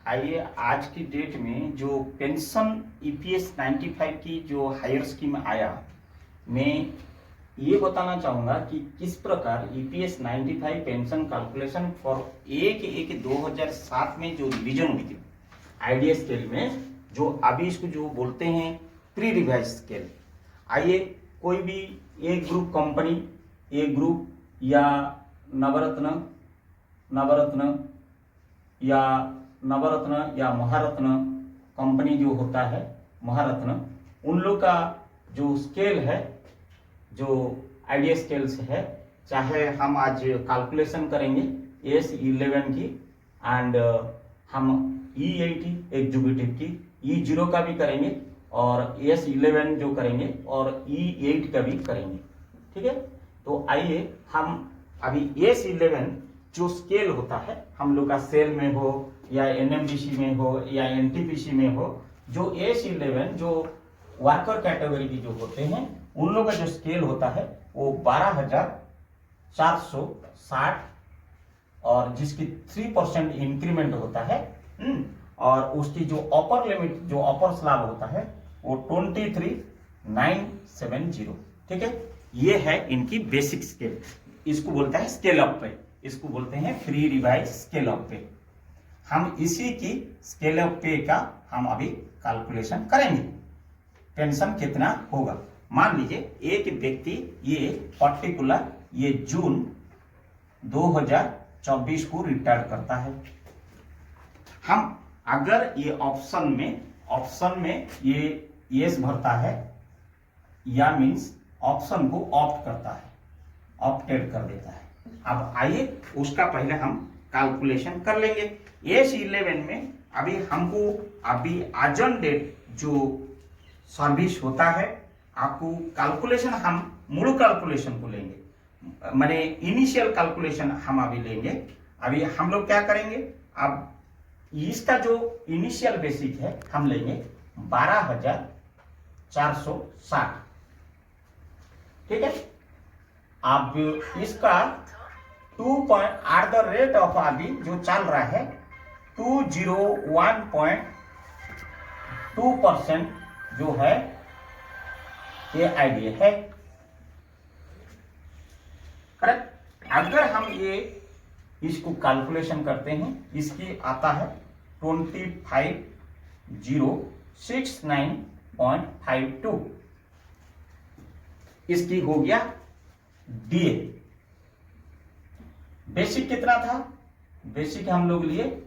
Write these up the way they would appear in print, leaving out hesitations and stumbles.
आइए आज की डेट में जो पेंशन ईपीएस 95 की जो हायर स्कीम आया, मैं ये बताना चाहूँगा कि किस प्रकार ईपीएस 95 पेंशन कैलकुलेशन फॉर 1/1/2007 में जो रिवीजन हुई थी आईडीए स्केल में, जो अभी इसको जो बोलते हैं प्री रिवाइज स्केल। आइए कोई भी एक ग्रुप कंपनी, एक ग्रुप या नवरत्न या महारत्न कंपनी जो होता है, महारत्न, उन लोग का जो स्केल है, जो आईडीए स्केल्स है, चाहे हम आज कैलकुलेशन करेंगे S11 की एंड हम E80 एग्जीक्यूटिव की, E0 का भी करेंगे और S11 जो करेंगे और E8 का भी करेंगे। ठीक है, तो आइए हम अभी S11 जो स्केल होता है, हम लोग का सेल में हो या एनएमडीसी में हो या एनटीपीसी में हो, जो S11 जो वर्कर कैटेगरी की जो होते हैं, उन लोगों का जो स्केल होता है वो 12,460 और जिसकी 3% इंक्रीमेंट होता है, और उसकी जो अपर लिमिट, जो अपर स्लैब होता है वो 23,970। ठीक है, ये है इनकी बेसिक स्केल। इसको बोलता है स्केल अप पे, इसको बोलते हैं फ्री रिवाइज स्केल अप पे। हम इसी की स्केल अप पे का हम अभी कैलकुलेशन करेंगे, पेंशन कितना होगा। मान लीजिए एक व्यक्ति ये पर्टिकुलर ये जून 2024 को रिटायर करता है। हम अगर ये ऑप्शन में ये यस भरता है या मीन्स ऑप्शन को ऑप्ट करता है, ऑप्टेड कर देता है। अब आइए उसका पहले हम कैलकुलेशन कर लेंगे। S11 में अभी हमको अभी आज ऑन डेट जो सर्विस होता है, आपको कैलकुलेशन हम मूल कैलकुलेशन को लेंगे, माने इनिशियल कैलकुलेशन हम अभी लेंगे। अभी हम लोग क्या करेंगे, अब इसका जो इनिशियल बेसिक है हम लेंगे 12,460। ठीक है, अब इसका 2 @ रेट ऑफ अभी जो चल रहा है 201.2% जो है ये आईडीए है। करेक्ट। अगर हम ये इसको कैलकुलेशन करते हैं, इसकी आता है 25,069.52। इसकी हो गया डीए। बेसिक कितना था, बेसिक हम लोग लिए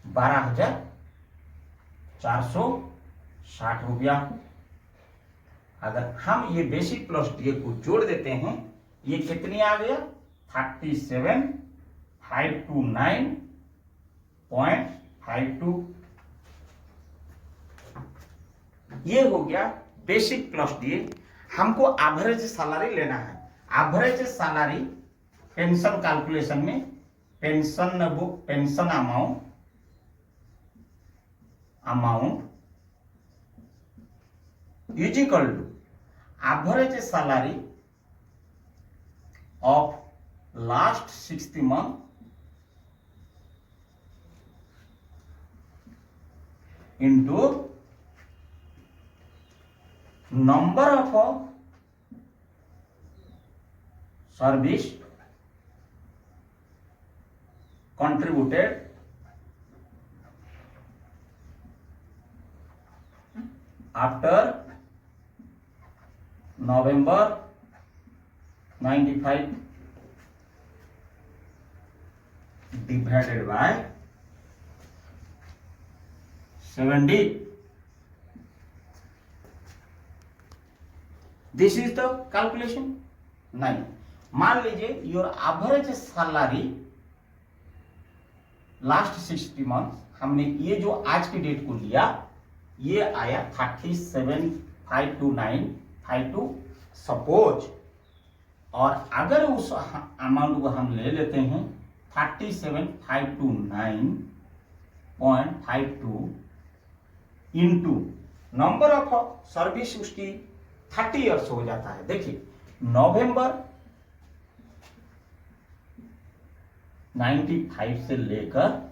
12,460 रुपया। अगर हम ये बेसिक प्लस डीए को जोड़ देते हैं, ये कितनी आ गया 37,529.52। ये हो गया बेसिक प्लस डीए। हमको एवरेज सैलरी लेना है। एवरेज सैलरी पेंशन कैलकुलेशन में pension book, pension amount is equal to average salary of last 60 month into number of service contributed after November 95 divided by 70. This is the calculation. नहीं, मान लीजिए your average salary last 60 months, हमने ये जो आज की date को लिया, ये आया 37,529.52 सपोज। और अगर उस अमाउंट को हम ले लेते हैं 37,529.52 इंटू नंबर ऑफ सर्विस, उसकी 30 ईयर्स हो जाता है। देखिए नवंबर 95 से लेकर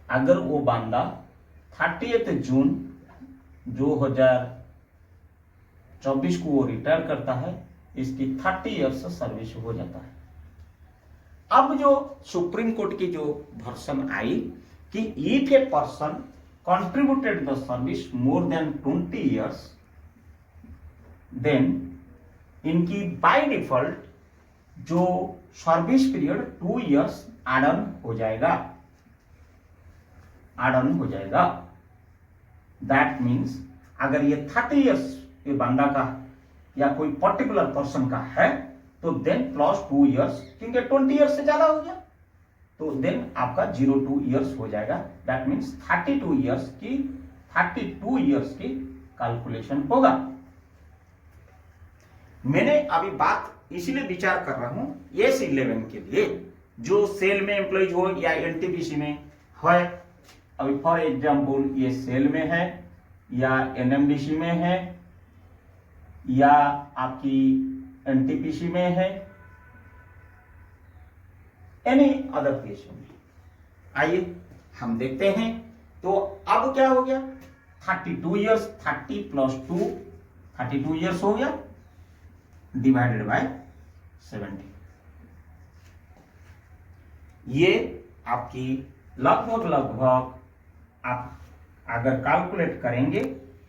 अगर वो बंदा 30 जून 2024 को वो रिटायर करता है, इसकी 30 ईयर्स सर्विस हो जाता है। अब जो सुप्रीम कोर्ट की जो वर्सन आई कि if a person contributed the service more than 20 years, then इनकी बाय डिफॉल्ट जो service period 2 years add on हो जाएगा, दैट मीन्स अगर ये 30 ईयर्स ये बंदा का या कोई पर्टिकुलर पर्सन का है तो देन प्लस 2 ईयर्स, क्योंकि 20 ईयर्स से ज्यादा हो गया तो देन आपका 02 ईयर्स हो जाएगा। दैट मीन्स 32 ईयर्स की कैलकुलेशन होगा। मैंने अभी बात इसलिए विचार कर रहा हूं S11 के लिए, जो सेल में एम्प्लॉइज हो या एनटीपीसी में है। अभी फॉर एग्जाम्पल ये सेल में है या एनएमडीसी में है या आपकी एनटीपीसी में है, एनी अदर केस में। आइए हम देखते हैं। तो अब क्या हो गया, 32 ईयर्स, 30 प्लस 2 32 ईयर्स हो गया, डिवाइडेड बाय 70। ये आपकी लगभग आप अगर कैलकुलेट करेंगे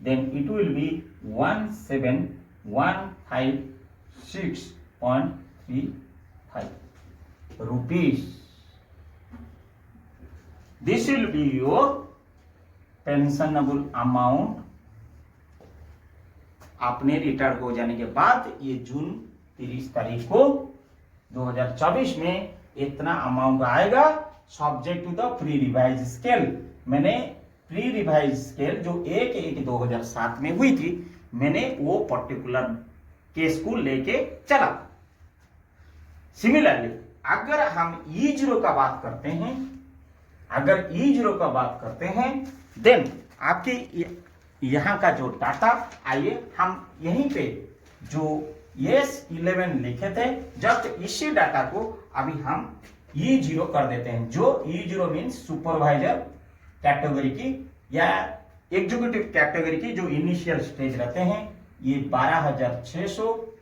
then it will be 17156.35 rupees. This will be your pensionable amount आपने रिटायर हो जाने के बाद। ये जून 30 तारीख को 2024 में इतना अमाउंट आएगा, subject to the pre revise scale. मैंने प्री रिवाइज स्केल जो 1/1/2007 में हुई थी, मैंने वो पर्टिकुलर केस को लेके चला। सिमिलरली अगर हम E0 का बात करते हैं, देन आपके यहां का जो डाटा, आइए हम यहीं पे जो S11 लिखे थे, जस्ट इसी डाटा को अभी हम E0 कर देते हैं। जो E0 मीन्स सुपरवाइजर कैटेगरी की या एग्जीक्यूटिव कैटेगरी की जो इनिशियल स्टेज रहते हैं, ये 12,600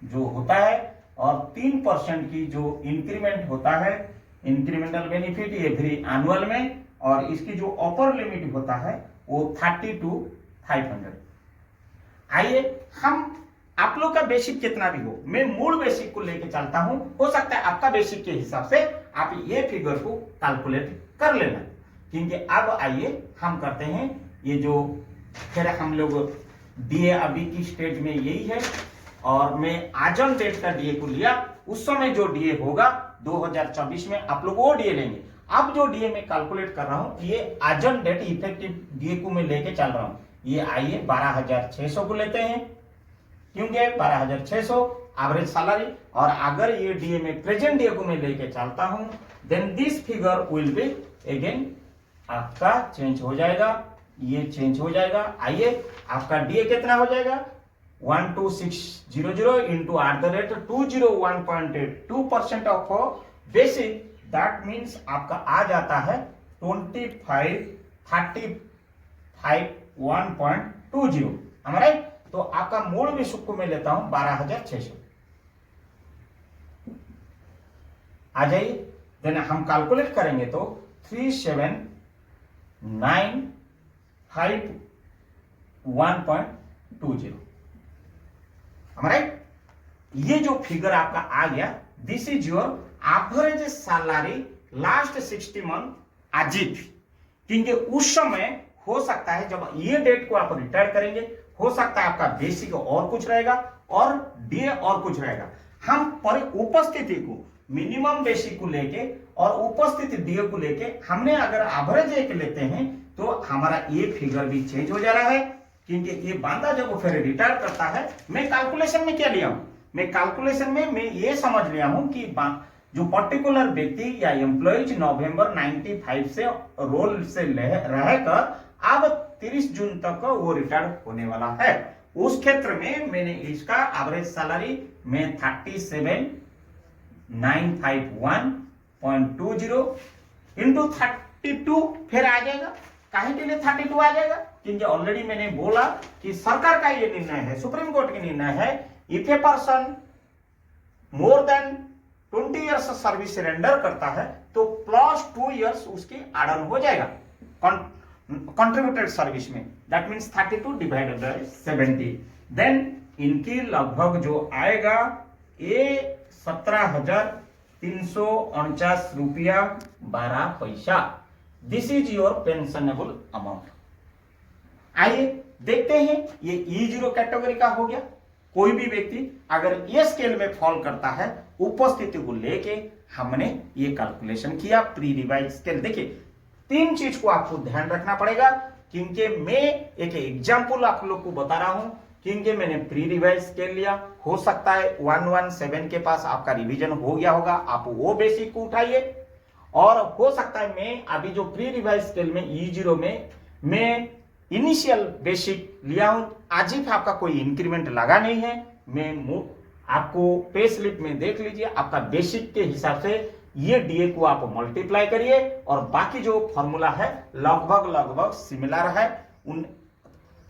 जो होता है, और 3% की जो इंक्रीमेंट होता है, इंक्रीमेंटल बेनिफिट एवरी एनुअल में, और इसकी जो अपर लिमिट होता है वो 32,500। आइए हम आप लोग का बेसिक कितना भी हो, मैं मूल बेसिक को लेके चलता हूं। हो सकता है आपका बेसिक के हिसाब से आप ये फिगर को कैलकुलेट कर लेना, क्योंकि अब आइए हम करते हैं ये जो फिर हम लोग डीए अभी की स्टेज में यही है, और मैं आज ऑन डेट का डीए को लिया। उस समय जो डीए होगा 2024 में आप लोग वो डीए लेंगे। अब जो डीए मैं कैलकुलेट कर रहा हूं, ये आज ऑन डेट इफेक्टिव डीए को मैं लेके चल रहा हूं। ये आइए 12,600 को लेते हैं, क्योंकि 12,600 एवरेज सैलरी, और अगर ये डीए में प्रेजेंट डीए को मैं लेके चलता हूं, then this figure will be again आपका चेंज हो जाएगा, ये चेंज हो जाएगा। आइए आपका डीए कितना हो जाएगा, 12600 into @201.2% of basic, that means आपका आ जाता है 2535.1.20। हमारा तो आपका मूल बेसिक को मैं लेता हूं 12,600। आ जाइए, देन हम कैलकुलेट करेंगे तो 37,951.20। हमारा ये जो फिगर आपका आ गया, this is your average salary last 60 month अजीब, क्योंकि उस समय हो सकता है जब ये डेट को आप रिटायर करेंगे, हो सकता है आपका बेसिक और कुछ रहेगा और डीए और कुछ रहेगा। हम पर उपस्थिति को मिनिमम बेसिक को लेके और उपस्थिति डीए को लेके हमने अगर एवरेज एक लेते हैं तो हमारा ये फिगर भी चेंज हो जा रहा है, क्योंकि ये बंदा जब फिर रिटायर करता है। मैं कैलकुलेशन में क्या लिया हूं, मैं कैलकुलेशन में मैं ये समझ लिया हूं कि जो पर्टिकुलर व्यक्ति या एम्प्लॉइज नवंबर 95 से रोल से रहकर अब 30 जून तक वो रिटायर होने वाला है, उस क्षेत्र में मैंने इसका एवरेज सैलरी में 37,951 0.20 इंटू 32 फिर आ जाएगा। काहे के लिए 32 आ जाएगा? क्योंकि ऑलरेडी मैंने बोला कि सरकार का ये निर्णय है, सुप्रीम कोर्ट का निर्णय है, if a person more than 20 years service render करता है तो +2 ईयर्स उसकी एड ऑन हो जाएगा कंट्रीब्यूटेड सर्विस में। That means 32 divided by 70, then इनकी लगभग जो आएगा ये 17,349 रुपया 12 पैसा। This is your pensionable amount. आइए देखते हैं, ये E0 कैटेगरी का हो गया। कोई भी व्यक्ति अगर ये स्केल में फॉल करता है, उपस्थिति को लेके हमने ये कैलकुलेशन किया प्री रिवाइज स्केल। देखिए 3 चीज को आपको ध्यान रखना पड़ेगा, क्योंकि मैं एक एग्जांपल आप लोग को बता रहा हूं, क्योंकि मैंने प्री रिवाइज स्केल लिया। हो सकता है 117 के पास आपका रिवीजन हो गया होगा, आप वो बेसिक को उठाइए। और हो सकता है मैं अभी जो प्री रिवाइज स्केल में E0 में मैं इनिशियल बेसिक लिया हूं, आज ही आपका कोई इंक्रीमेंट लगा नहीं है। मैं आपको पे स्लिप में देख लीजिए, आपका बेसिक के हिसाब से ये डीए को आप मल्टीप्लाई करिए और बाकी जो फॉर्मूला है लगभग सिमिलर है।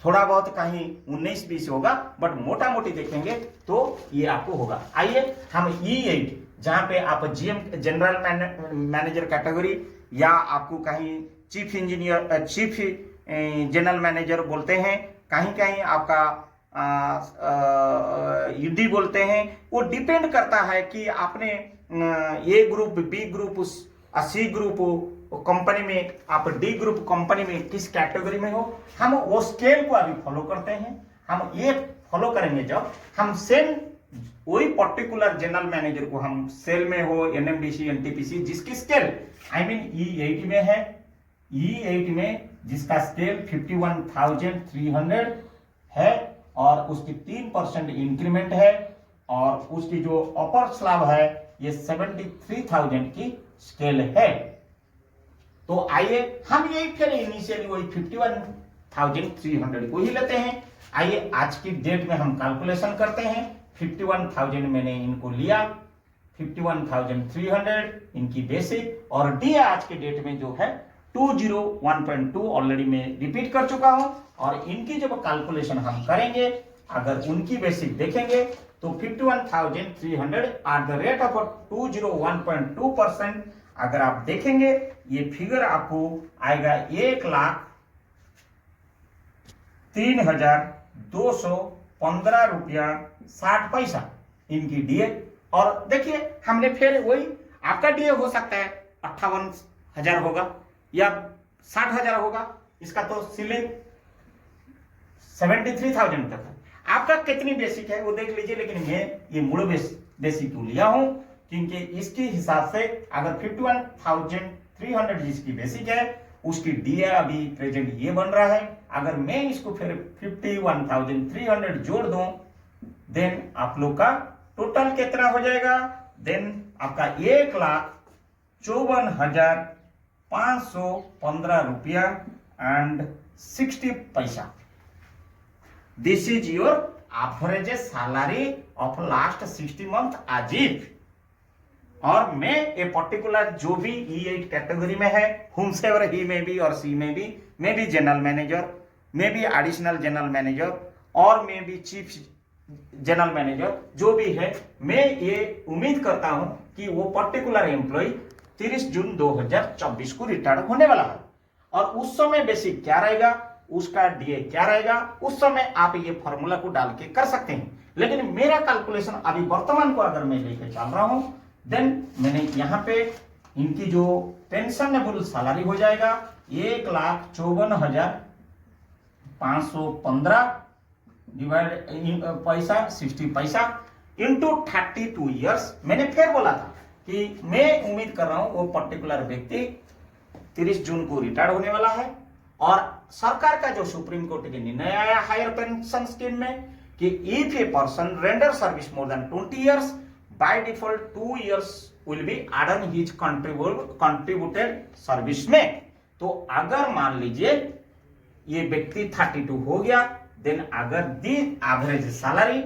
थोड़ा बहुत कहीं 19-20 होगा, बट मोटा मोटी देखेंगे तो ये आपको होगा। आइए हम E8 जहां पे आप जीएम जनरल मैनेजर कैटेगरी या आपको कहीं chief engineer chief general manager बोलते हैं, कहीं कहीं आपका ईडी बोलते हैं, वो डिपेंड करता है कि आपने A group, B group, C group company में, आप डी ग्रुप कंपनी में किस कैटेगरी में हो। हम वो स्केल को अभी फॉलो करते हैं। हम ये फॉलो करेंगे जब हम सेम वही पर्टिकुलर जनरल मैनेजर को हम सेल में हो, एनएमडीसी, एनटीपीसी, जिसकी स्केल आई मीन E8 में है, E8 में जिसका स्केल 51,300 है और उसकी 3% इंक्रीमेंट है और उसकी जो अपर स्लैब है ये 73,000 की स्केल है। तो आइए हम यही फिर इनिशियली वही 51,300 को ही लेते हैं। आइए आज की डेट में हम कैलकुलेशन करते हैं। 51,000 मैंने इनको लिया, 51,300 इनकी बेसिक, और डी आज के डेट में जो है 201.2 ऑलरेडी मैं रिपीट कर चुका हूं। और इनकी जब कैलकुलेशन हम करेंगे, अगर उनकी बेसिक देखेंगे तो 51,300 एट द रेट ऑफ 201.2%, अगर आप देखेंगे ये फिगर आपको आएगा 1,03,215 रुपया 60 पैसा इनकी डीए। और देखिए हमने फिर वही, आपका डीए हो सकता है 58,000 होगा या 60,000 होगा, इसका तो सीलिंग 73,000 तक है। आपका कितनी बेसिक है वो देख लीजिए, लेकिन मैं ये मूल बेसिक को लिया हूं क्योंकि इसके हिसाब से अगर 51,300 जिसकी बेसिक है उसकी डीए अभी प्रेजेंट ये बन रहा है। अगर मैं इसको फिर 51,300 जोड़ दूं, देन आप लोग का टोटल कितना हो जाएगा? देन आपका 1,54,515 रुपया एंड 60 पैसा। This is your average salary of last 60 month आज इफ। और मैं ए पर्टिकुलर जो भी E8 कैटेगरी में है, हुमसेवर ही में भी और सी में भी, मैं भी जनरल मैनेजर, मैं भी एडिशनल जनरल मैनेजर और मैं भी चीफ जनरल मैनेजर, जो भी है, मैं ये उम्मीद करता हूं कि वो पर्टिकुलर एम्प्लॉय 30 जून 2024 को रिटायर होने वाला है। और उस समय बेसिक क्या रहेगा, उसका डीए क्या रहेगा, उस समय आप ये फॉर्मूला को डाल के कर सकते हैं। लेकिन मेरा कैलकुलेशन अभी वर्तमान को अगर मैं लेके चल रहा हूं, देन मैंने यहाँ पे इनकी जो पेंशनेबल सैलरी हो जाएगा 1,54,515 डिवाइड पैसा 60 पैसा इंटू 32 ईयर्स। मैंने फिर बोला था कि मैं उम्मीद कर रहा हूं वो पर्टिकुलर व्यक्ति 30 जून को रिटायर होने वाला है। और सरकार का जो सुप्रीम कोर्ट के निर्णय आया हायर पेंशन स्कीम में कि if a person render service more than 20 years, by default 2 years will be added on his contributed service में। तो अगर मान लीजिए ये व्यक्ति 32 हो गया, देन अगर the average salary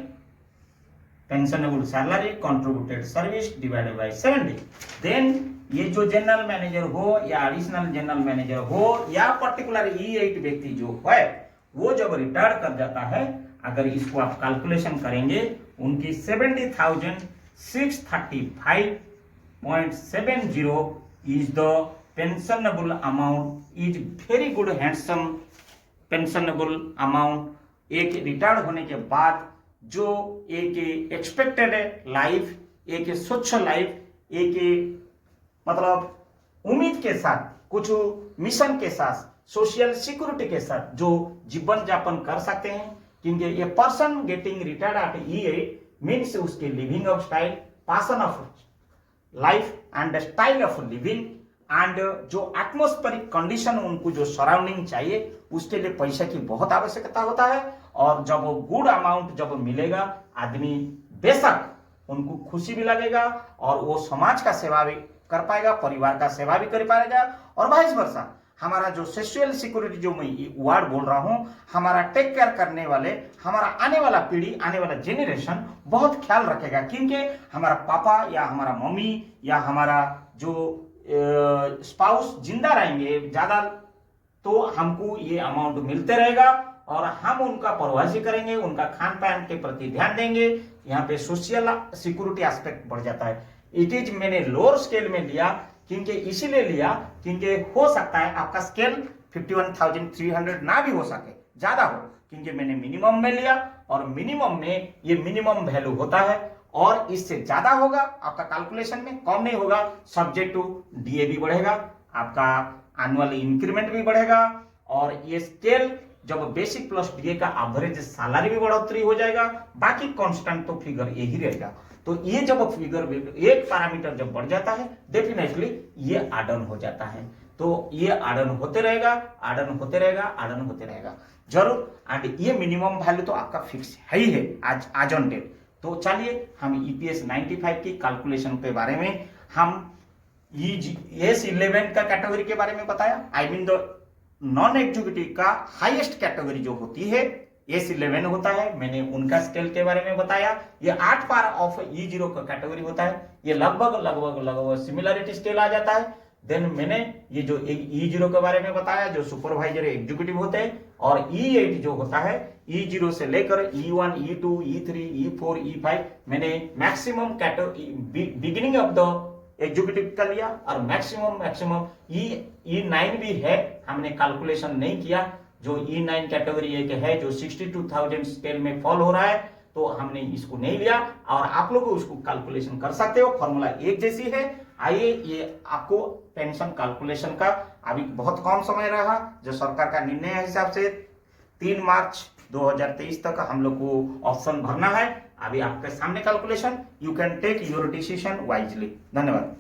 pensionable salary contributed service divided by 70। Then ये जो जनरल मैनेजर हो या एडिशनल जनरल मैनेजर हो या पर्टिकुलर E8 व्यक्ति जो है वो जब रिटायर कर जाता है, अगर इसको आप कैलकुलेशन करेंगे, उनकी 70,635.70 is the pensionable amount, is very good handsome pensionable amount. एक रिटायर्ड होने के बाद जो एक एक्सपेक्टेड लाइफ, एक स्वच्छ लाइफ, एक मतलब उम्मीद के साथ, कुछ मिशन के साथ, सोशल सिक्योरिटी के साथ जो जीवन यापन कर सकते हैं, क्योंकि ये person getting retired at E8 means उसके living of style, passion of life and style of living and जो एटमॉस्फेरिक कंडीशन, उनको जो सराउंडिंग चाहिए, उसके लिए पैसा की बहुत आवश्यकता होता है। और जब वो गुड अमाउंट जब मिलेगा, आदमी बेशक उनको खुशी भी लगेगा और वो समाज का सेवा भी कर पाएगा, परिवार का सेवा भी कर पाएगा, और वाइस वर्सा। हमारा जो सोशल सिक्योरिटी जो मैं वर्ड बोल रहा हूं, हमारा टेक केयर करने वाले, हमारा आने वाला पीढ़ी, आने वाला जेनरेशन बहुत ख्याल रखेगा, क्योंकि हमारा पापा या हमारा मम्मी या हमारा जो स्पाउस जिंदा रहेंगे ज्यादा, तो हमको ये अमाउंट मिलते रहेगा और हम उनका परवाही करेंगे, उनका खान पान के प्रति ध्यान देंगे। यहाँ पे सोशल सिक्योरिटी एस्पेक्ट बढ़ जाता है। इट इज मैंने लोअर स्केल में लिया, क्योंकि इसीलिए लिया क्योंकि हो सकता है आपका स्केल 51,300 ना भी हो सके, ज्यादा हो, क्योंकि मैंने मिनिमम में लिया और मिनिमम में ये मिनिमम वैल्यू होता है, और इससे ज्यादा होगा आपका कैलकुलेशन में, कम नहीं होगा। सब्जेक्ट टू DA भी बढ़ेगा, आपका एनुअल इंक्रीमेंट भी बढ़ेगा, और ये स्केल जब बेसिक प्लस DA का एवरेज सैलरी भी बढ़ोतरी हो जाएगा, बाकी कांस्टेंट तो फिगर यही रहेगा। तो ये जब फिगर एक पैरामीटर जब बढ़ जाता है, डेफिनेटली ये एड ऑन हो जाता है। तो ये एड ऑन होते रहेगा, एड ऑन होते रहेगा, एड ऑन होते रहेगा जरूर। एंड ये मिनिमम वैल्यू तो आपका फिक्स है ही है आज ऑन डेट। तो चलिए हम EPS 95 की कैलकुलेशन के बारे में, हम S11 का कैटेगरी के बारे में बताया, I mean the non executive का हाईएस्ट कैटेगरी जो होती है S11 होता है, मैंने उनका स्केल के बारे में बताया। ये 8 पार ऑफ E0 का कैटेगरी होता है, ये लगभग सिमिलरिटी स्केल आ जाता है। देन मैंने ये जो E0 के बारे में बताया, जो सुपरवाइजर एग्जीक्यूटिव होते हैं, और E8 जो होता है, E0 से लेकर E1, E2, E3, E4, E5 मैंने maximum beginning of the executive का लिया, और मैक्सिमम E9 भी है, हमने कैलकुलेशन नहीं किया। जो E9 कैटेगरी एक है जो 62,000 स्केल में फॉल हो रहा है, तो हमने इसको नहीं लिया, और आप लोग उसको कैलकुलेशन कर सकते हो, फॉर्मूला एक जैसी है। आइए, ये आपको पेंशन कैलकुलेशन का अभी बहुत कम समय रहा, जो सरकार का निर्णय है हिसाब से 3 मार्च 2023 तक हम लोग को ऑप्शन भरना है। अभी आपके सामने calculation, you can take your decision wisely. धन्यवाद।